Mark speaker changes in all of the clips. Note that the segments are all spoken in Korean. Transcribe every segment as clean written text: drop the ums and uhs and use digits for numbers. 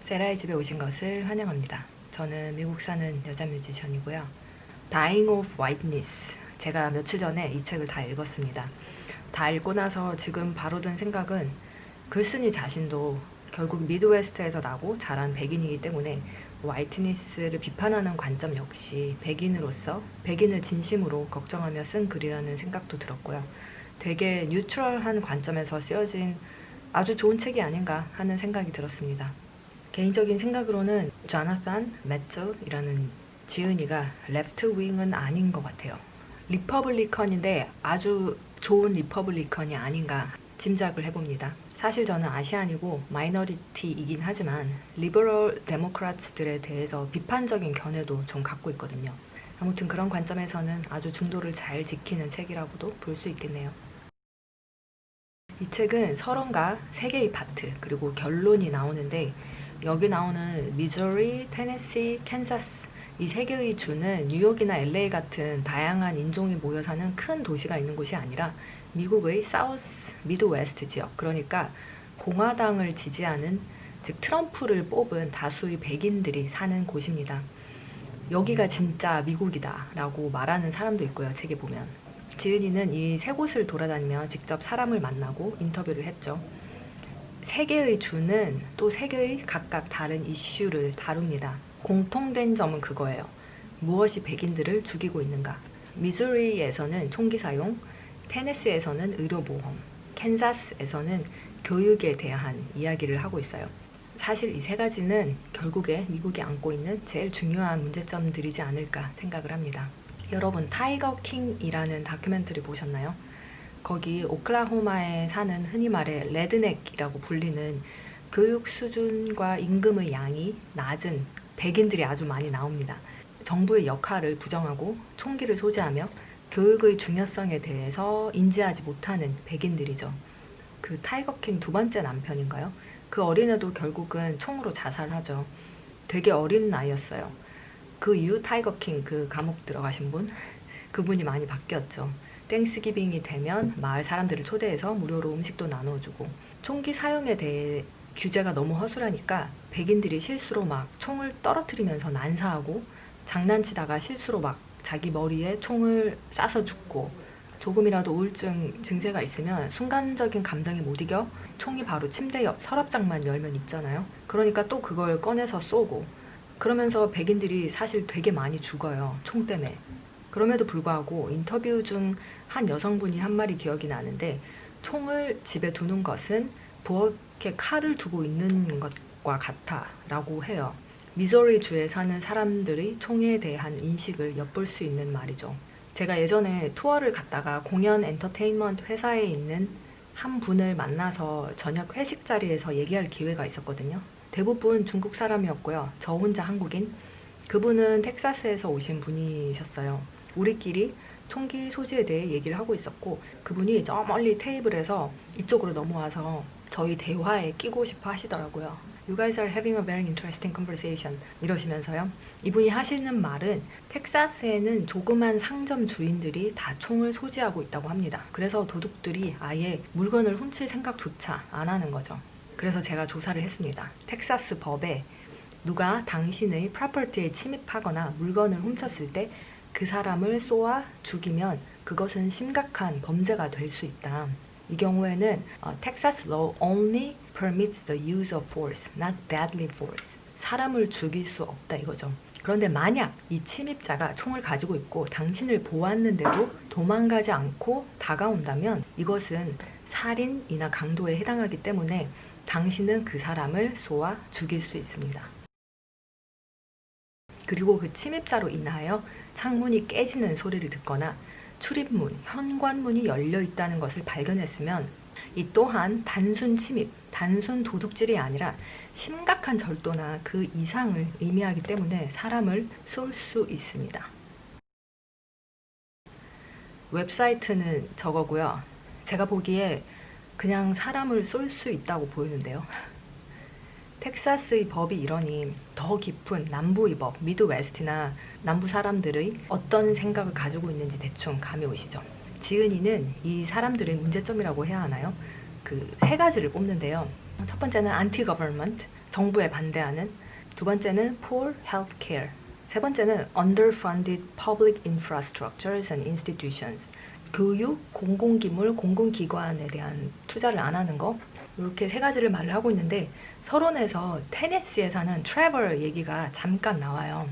Speaker 1: 세라의 집에 오신 것을 환영합니다. 저는 미국 사는 여자 뮤지션이고요. Dying of Whiteness, 제가 며칠 전에 이 책을 다 읽었습니다. 다 읽고 나서 지금 바로 든 생각은 글쓴이 자신도 결국 미드웨스트에서 나고 자란 백인이기 때문에 화이트니스를 비판하는 관점 역시 백인으로서 백인을 진심으로 걱정하며 쓴 글이라는 생각도 들었고요. 되게 뉴트럴한 관점에서 쓰여진 아주 좋은 책이 아닌가 하는 생각이 들었습니다. 개인적인 생각으로는 조나산 매처이라는 지은이가 레프트 윙은 아닌 것 같아요. 리퍼블리컨인데 아주 좋은 리퍼블리컨이 아닌가 짐작을 해봅니다. 사실 저는 아시안이고 마이너리티이긴 하지만 리버럴 데모크라츠들에 대해서 비판적인 견해도 좀 갖고 있거든요. 아무튼 그런 관점에서는 아주 중도를 잘 지키는 책이라고도 볼 수 있겠네요. 이 책은 서론과 3개의 파트 그리고 결론이 나오는데 여기 나오는 미주리, 테네시, 캔자스 이 3개의 주는 뉴욕이나 LA 같은 다양한 인종이 모여 사는 큰 도시가 있는 곳이 아니라 미국의 사우스 미드웨스트 지역, 그러니까 공화당을 지지하는, 즉 트럼프를 뽑은 다수의 백인들이 사는 곳입니다. 여기가 진짜 미국이다 라고 말하는 사람도 있고요. 책에 보면 지은이는 이 3곳을 돌아다니며 직접 사람을 만나고 인터뷰를 했죠. 3개의 주는 또 3개의 각각 다른 이슈를 다룹니다. 공통된 점은 그거예요. 무엇이 백인들을 죽이고 있는가. 미주리에서는 총기 사용, 테네시에서는 의료보험, 캔자스에서는 교육에 대한 이야기를 하고 있어요. 사실 이 3가지는 결국에 미국이 안고 있는 제일 중요한 문제점들이지 않을까 생각을 합니다. 여러분 타이거 킹이라는 다큐멘터리 보셨나요? 거기 오클라호마에 사는 흔히 말해 레드넥이라고 불리는 교육 수준과 임금의 양이 낮은 백인들이 아주 많이 나옵니다. 정부의 역할을 부정하고 총기를 소지하며 교육의 중요성에 대해서 인지하지 못하는 백인들이죠. 그 타이거킹 2번째 남편인가요? 그 어린애도 결국은 총으로 자살하죠. 되게 어린 나이였어요. 그 이후 타이거킹 그 감옥 들어가신 분, 그분이 많이 바뀌었죠. 땡스기빙이 되면 마을 사람들을 초대해서 무료로 음식도 나눠주고, 총기 사용에 대해 규제가 너무 허술하니까 백인들이 실수로 막 총을 떨어뜨리면서 난사하고 장난치다가 실수로 막 자기 머리에 총을 쏴서 죽고, 조금이라도 우울증 증세가 있으면 순간적인 감정이 못 이겨 총이 바로 침대 옆 서랍장만 열면 있잖아요. 그러니까 또 그걸 꺼내서 쏘고, 그러면서 백인들이 사실 되게 많이 죽어요. 총 때문에. 그럼에도 불구하고 인터뷰 중 한 여성분이 한 말이 기억이 나는데, 총을 집에 두는 것은 부엌에 칼을 두고 있는 것과 같아 라고 해요. 미소리 주에 사는 사람들의 총에 대한 인식을 엿볼 수 있는 말이죠. 제가 예전에 투어를 갔다가 공연 엔터테인먼트 회사에 있는 한 분을 만나서 저녁 회식 자리에서 얘기할 기회가 있었거든요. 대부분 중국 사람이었고요. 저 혼자 한국인. 그분은 텍사스에서 오신 분이셨어요. 우리끼리 총기 소지에 대해 얘기를 하고 있었고, 그분이 저 멀리 테이블에서 이쪽으로 넘어와서 저희 대화에 끼고 싶어 하시더라고요. You guys are having a very interesting conversation 이러시면서요. 이분이 하시는 말은 텍사스에는 조그만 상점 주인들이 다 총을 소지하고 있다고 합니다. 그래서 도둑들이 아예 물건을 훔칠 생각조차 안 하는 거죠. 그래서 제가 조사를 했습니다. 텍사스 법에 누가 당신의 프로퍼티에 침입하거나 물건을 훔쳤을 때 그 사람을 쏘아 죽이면 그것은 심각한 범죄가 될 수 있다. 이 경우에는 Texas law only permits the use of force, not deadly force. 사람을 죽일 수 없다 이거죠. 그런데 만약 이 침입자가 총을 가지고 있고 당신을 보았는데도 도망가지 않고 다가온다면 이것은 살인이나 강도에 해당하기 때문에 당신은 그 사람을 쏘아 죽일 수 있습니다. 그리고 그 침입자로 인하여 창문이 깨지는 소리를 듣거나 출입문, 현관문이 열려 있다는 것을 발견했으면 이 또한 단순 침입, 단순 도둑질이 아니라 심각한 절도나 그 이상을 의미하기 때문에 사람을 쏠 수 있습니다. 웹사이트는 저거고요. 제가 보기에 그냥 사람을 쏠 수 있다고 보이는데요. 텍사스의 법이 이러니 더 깊은 남부의 법, 미드웨스트나 남부 사람들의 어떤 생각을 가지고 있는지 대충 감이 오시죠. 지은이는 이 사람들의 문제점이라고 해야 하나요? 그 3가지를 뽑는데요. 첫 번째는 anti-government, 정부에 반대하는. 두 번째는 poor healthcare. 세 번째는 underfunded public infrastructures and institutions. 교육, 공공기물, 공공기관에 대한 투자를 안 하는 거. 이렇게 세 가지를 말을 하고 있는데 서론에서 테네시에 사는 트레버 얘기가 잠깐 나와요.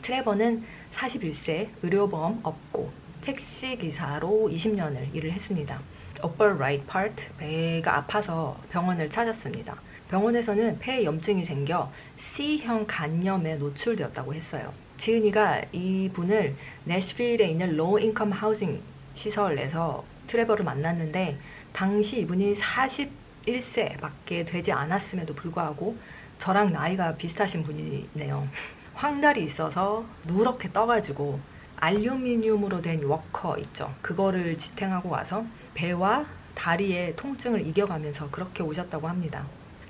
Speaker 1: 트레버는 41세, 의료보험 없고 택시기사로 20년을 일을 했습니다. upper right part, 배가 아파서 병원을 찾았습니다. 병원에서는 폐에 염증이 생겨 C형 간염에 노출되었다고 했어요. 지은이가 이분을 내셔빌에 있는 low income housing 시설에서 트레버를 만났는데 당시 이분이 41세밖에 되지 않았음에도 불구하고 저랑 나이가 비슷하신 분이네요. 황달이 있어서 누렇게 떠가지고 알루미늄으로 된 워커 있죠. 그거를 지탱하고 와서 배와 다리의 통증을 이겨가면서 그렇게 오셨다고 합니다.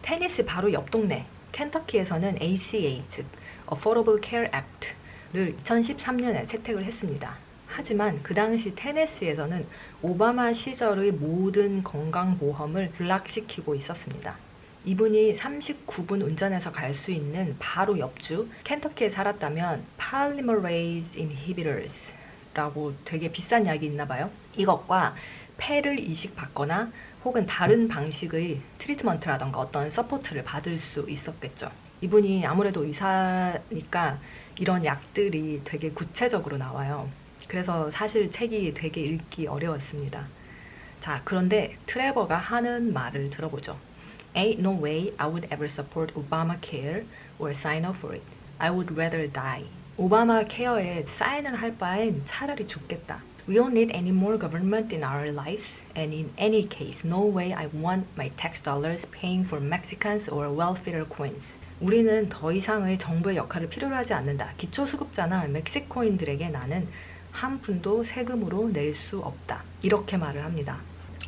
Speaker 1: 테니스 바로 옆 동네 켄터키에서는 ACA, 즉 Affordable Care Act를 2013년에 채택을 했습니다. 하지만 그 당시 테네시에서는 오바마 시절의 모든 건강보험을 블락시키고 있었습니다. 이분이 39분 운전해서 갈 수 있는 바로 옆주 켄터키에 살았다면 Polymerase Inhibitors 라고 되게 비싼 약이 있나 봐요. 이것과 폐를 이식받거나 혹은 다른 방식의 트리트먼트라던가 어떤 서포트를 받을 수 있었겠죠. 이분이 아무래도 의사니까 이런 약들이 되게 구체적으로 나와요. 그래서 사실 책이 되게 읽기 어려웠습니다. 자, 그런데 트레버가 하는 말을 들어보죠. Ain't no way I would ever support Obamacare or sign up for it. I would rather die. 오바마 케어에 사인을 할 바엔 차라리 죽겠다. We don't need any more government in our lives, and in any case, no way I want my tax dollars paying for Mexicans or welfare coins. 우리는 더 이상의 정부의 역할을 필요로 하지 않는다. 기초수급자나 멕시코인들에게 나는 한 푼도 세금으로 낼 수 없다. 이렇게 말을 합니다.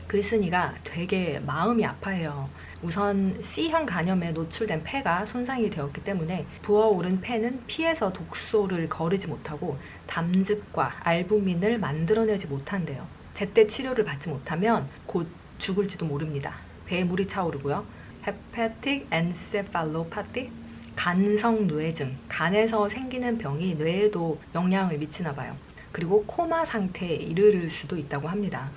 Speaker 1: 글쓴이가 되게 마음이 아파해요. 우선 C형 간염에 노출된 폐가 손상이 되었기 때문에 부어오른 폐는 피에서 독소를 거르지 못하고 담즙과 알부민을 만들어내지 못한대요. 제때 치료를 받지 못하면 곧 죽을지도 모릅니다. 배에 물이 차오르고요. Hepatic encephalopathy, 간성뇌증, 간에서 생기는 병이 뇌에도 영향을 미치나 봐요. 그리고 코마 상태에 이르를 수도 있다고 합니다.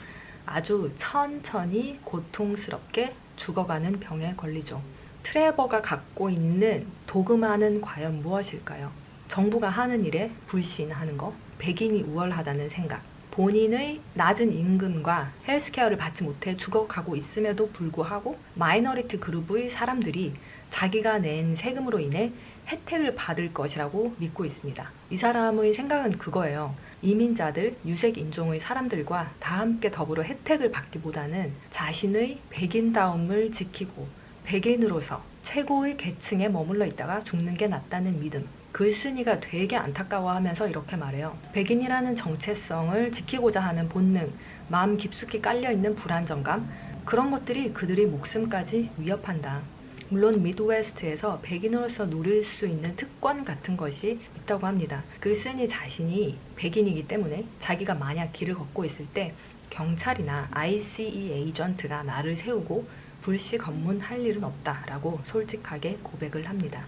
Speaker 1: 아주 천천히 고통스럽게 죽어가는 병에 걸리죠. 트레버가 갖고 있는 도그마는 과연 무엇일까요? 정부가 하는 일에 불신하는 거, 백인이 우월하다는 생각, 본인의 낮은 임금과 헬스케어를 받지 못해 죽어가고 있음에도 불구하고 마이너리티 그룹의 사람들이 자기가 낸 세금으로 인해 혜택을 받을 것이라고 믿고 있습니다. 이 사람의 생각은 그거예요. 이민자들, 유색인종의 사람들과 다 함께 더불어 혜택을 받기보다는 자신의 백인다움을 지키고 백인으로서 최고의 계층에 머물러 있다가 죽는 게 낫다는 믿음. 글쓴이가 되게 안타까워하면서 이렇게 말해요. 백인이라는 정체성을 지키고자 하는 본능, 마음 깊숙이 깔려있는 불안정감, 그런 것들이 그들의 목숨까지 위협한다. 물론 미드웨스트에서 백인으로서 누릴 수 있는 특권 같은 것이 있다고 합니다. 글쓴이 자신이 백인이기 때문에 자기가 만약 길을 걷고 있을 때 경찰이나 ICE 에이전트가 나를 세우고 불시 검문할 일은 없다라고 솔직하게 고백을 합니다.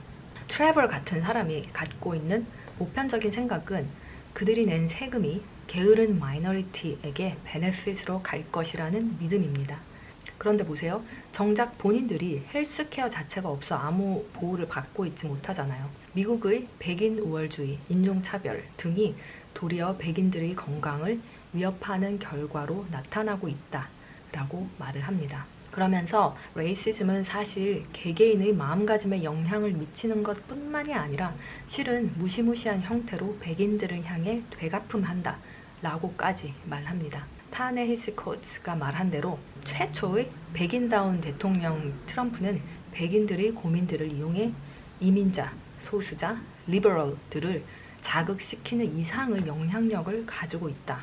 Speaker 1: 트레버 같은 사람이 갖고 있는 보편적인 생각은 그들이 낸 세금이 게으른 마이너리티에게 베네핏으로 갈 것이라는 믿음입니다. 그런데 보세요. 정작 본인들이 헬스케어 자체가 없어 아무 보호를 받고 있지 못하잖아요. 미국의 백인 우월주의, 인종차별 등이 도리어 백인들의 건강을 위협하는 결과로 나타나고 있다라고 말을 합니다. 그러면서 레이시즘은 사실 개개인의 마음가짐에 영향을 미치는 것뿐만이 아니라 실은 무시무시한 형태로 백인들을 향해 되갚음한다 라고까지 말합니다. 타네히스 코츠가 말한 대로 최초의 백인다운 대통령 트럼프는 백인들의 고민들을 이용해 이민자, 소수자, 리버럴들을 자극시키는 이상의 영향력을 가지고 있다.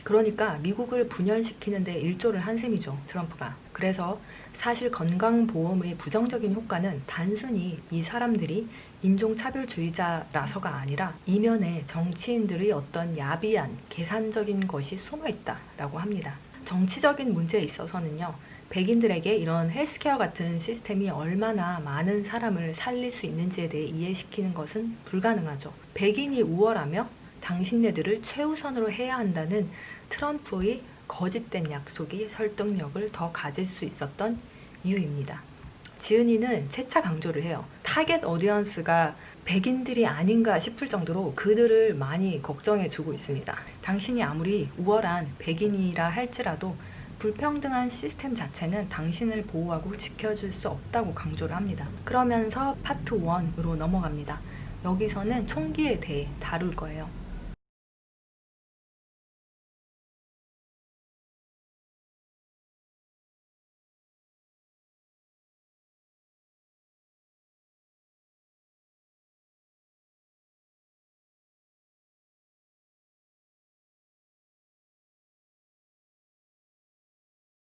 Speaker 1: 그러니까 미국을 분열시키는 데 일조를 한 셈이죠, 트럼프가. 그래서 사실 건강보험의 부정적인 효과는 단순히 이 사람들이 인종차별주의자라서가 아니라 이면에 정치인들의 어떤 야비한 계산적인 것이 숨어있다라고 합니다. 정치적인 문제에 있어서는요, 백인들에게 이런 헬스케어 같은 시스템이 얼마나 많은 사람을 살릴 수 있는지에 대해 이해시키는 것은 불가능하죠. 백인이 우월하며 당신네들을 최우선으로 해야 한다는 트럼프의 거짓된 약속이 설득력을 더 가질 수 있었던 이유입니다. 지은이는 재차 강조를 해요. 타겟 오디언스가 백인들이 아닌가 싶을 정도로 그들을 많이 걱정해주고 있습니다. 당신이 아무리 우월한 백인이라 할지라도 불평등한 시스템 자체는 당신을 보호하고 지켜줄 수 없다고 강조를 합니다. 그러면서 파트 1으로 넘어갑니다. 여기서는 총기에 대해 다룰 거예요.